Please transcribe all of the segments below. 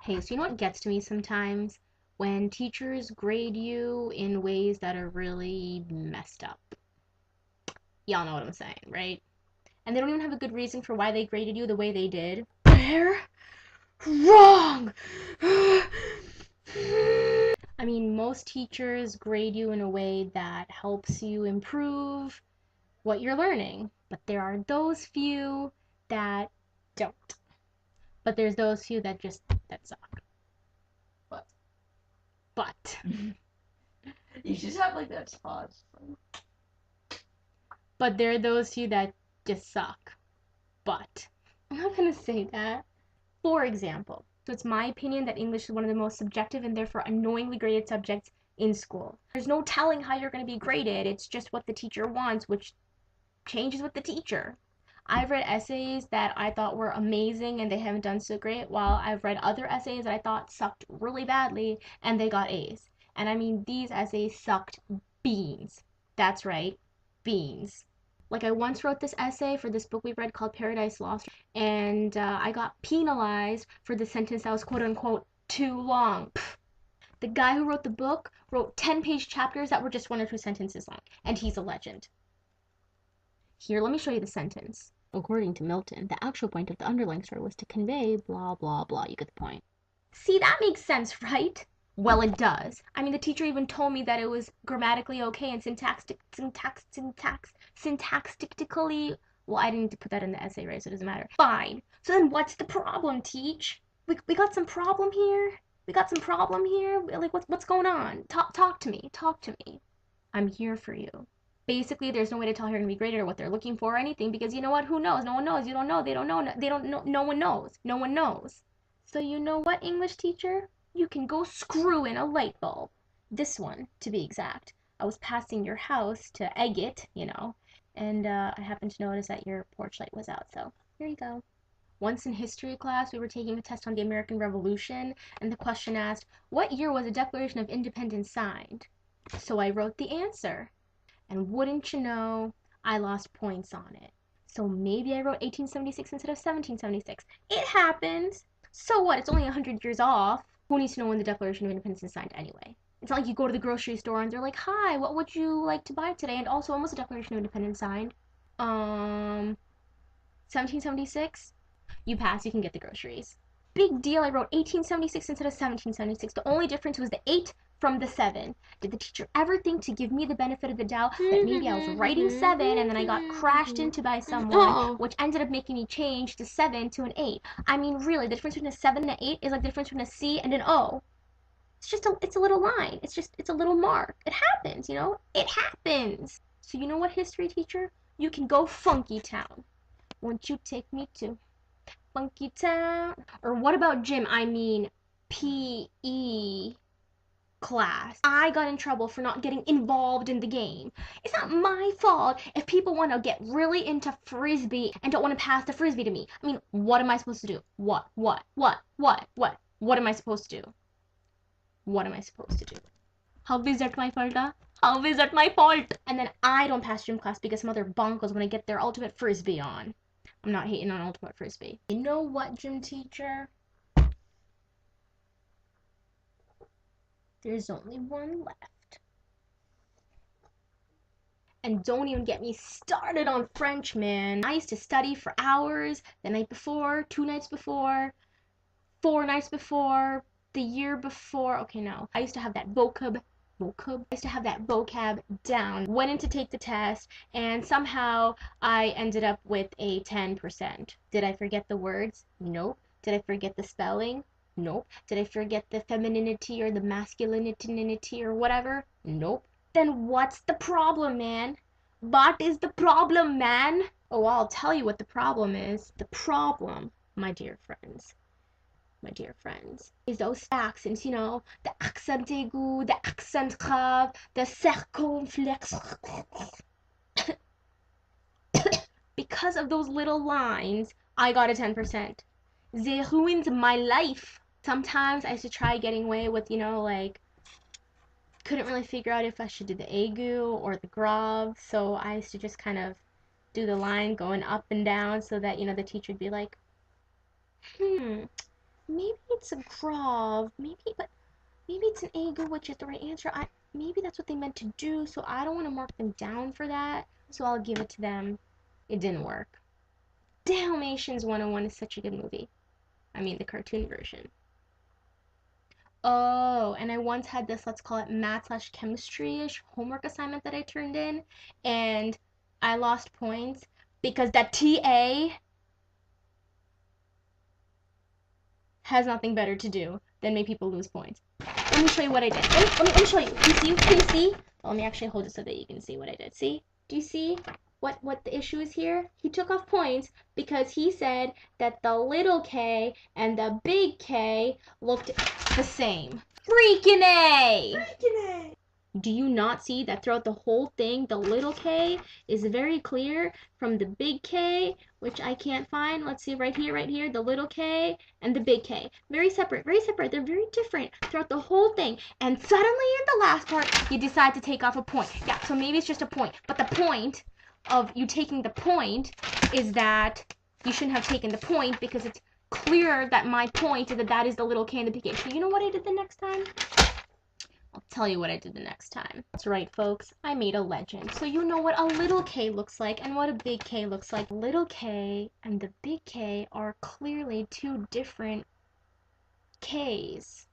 Hey, so you know what gets to me sometimes? When teachers grade you in ways that are really messed up. Y'all know what I'm saying, right? And they don't even have a good reason for why they graded you the way they did. They're wrong! I mean, most teachers grade you in a way that helps you improve what you're learning. But there are those few that don't. But there's those few that suck. But But you should have like that pause. but there are those few that just suck. But I'm not gonna say that. For example, so it's my opinion that English is one of the most subjective and therefore annoyingly graded subjects in school. There's no telling how you're going to be graded. It's just what the teacher wants, which changes with the teacher. I've read essays that I thought were amazing and they haven't done so great, while I've read other essays that I thought sucked really badly and they got A's. And I mean, these essays sucked beans. That's right, beans. Like, I once wrote this essay for this book we read called Paradise Lost, and I got penalized for the sentence that was quote unquote too long. Pfft. The guy who wrote the book wrote 10-page chapters that were just 1 or 2 sentences long, and he's a legend. Here, let me show you the sentence. According to Milton, the actual point of the underlying story was to convey blah blah blah. You get the point. See, that makes sense, right? Well, it does. I mean, the teacher even told me that it was grammatically okay and syntactically. Well, I didn't put that in the essay, right? So it doesn't matter. Fine. So then what's the problem, teach? We got some problem here? We got some problem here? Like, what's going on? Talk to me. Talk to me. I'm here for you. Basically, there's no way to tell how you're going to be graded or what they're looking for or anything, because you know what? Who knows? No one knows. You don't know. They don't know. They don't know. No one knows. No one knows. So you know what, English teacher? You can go screw in a light bulb. This one, to be exact. I was passing your house to egg it, and I happened to notice that your porch light was out, so here you go. Once in history class, we were taking a test on the American Revolution, and the question asked, what year was the Declaration of Independence signed? So I wrote the answer. And wouldn't you know, I lost points on it. So maybe I wrote 1876 instead of 1776. It happens. So what? It's only 100 years off. Who needs to know when the Declaration of Independence is signed anyway? It's not like you go to the grocery store and they're like, hi, what would you like to buy today? And also, when was the Declaration of Independence signed? 1776? You pass, you can get the groceries. Big deal, I wrote 1876 instead of 1776. The only difference was the 8 from the 7. Did the teacher ever think to give me the benefit of the doubt that maybe I was writing 7 and then I got crashed into by someone, which ended up making me change the 7 to an 8? I mean, really, the difference between a 7 and an 8 is like the difference between a C and an O. It's a little line. It's a little mark. It happens, It happens. So you know what, history teacher? You can go funky town. Won't you take me to Funky Town? Or what about gym? I mean, PE class. I got in trouble for not getting involved in the game. It's not my fault if people want to get really into frisbee and don't want to pass the frisbee to me. I mean, what am I supposed to do? What am I supposed to do? What am I supposed to do? How is that my fault? How is that my fault? And then I don't pass gym class because some other bonkers want to get their ultimate frisbee on. I'm not hating on ultimate frisbee. You know what, gym teacher? There's only one left. And don't even get me started on French, man. I used to study for hours the night before, 2 nights before, 4 nights before, the year before. Okay, no. I used to have that vocab down. Went in to take the test, and somehow I ended up with a 10%. Did I forget the words? Nope. Did I forget the spelling? Nope. Did I forget the femininity or the masculinity or whatever? Nope. Then what's the problem, man? What is the problem, man? Oh, I'll tell you what the problem is. The problem, my dear friends, is those accents, the accent aigu, the accent grave, the circumflex. Because of those little lines, I got a 10%. They ruined my life. Sometimes I used to try getting away with, couldn't really figure out if I should do the aigu or the grave, so I used to just kind of do the line going up and down so that, the teacher would be like, maybe it's a Grov. Maybe it's an Ego, which is the right answer. Maybe that's what they meant to do, so I don't want to mark them down for that. So I'll give it to them. It didn't work. Dalmatians 101 is such a good movie. I mean, the cartoon version. Oh, and I once had this, let's call it math/chemistry-ish homework assignment that I turned in, and I lost points because that TA has nothing better to do than make people lose points. Let me show you what I did. Let me show you. Can you see? Can you see? Well, let me actually hold it so that you can see what I did. See? Do you see what the issue is here? He took off points because he said that the little k and the big K looked the same. Freaking A! Freaking A! Do you not see that throughout the whole thing, the little k is very clear from the big K, which I can't find. Let's see, right here, the little k and the big K. Very separate, very separate. They're very different throughout the whole thing. And suddenly in the last part, you decide to take off a point. Yeah, so maybe it's just a point. But the point of you taking the point is that you shouldn't have taken the point because it's clearer that my point is that that is the little k and the big K. So you know what I did the next time? I'll tell you what I did the next time. That's right, folks. I made a legend. So you know what a little k looks like and what a big K looks like. Little k and the big K are clearly two different Ks.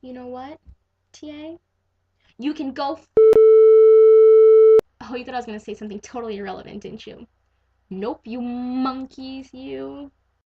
You know what, TA? You can go. Oh, you thought I was going to say something totally irrelevant, didn't you? Nope, you monkeys, you.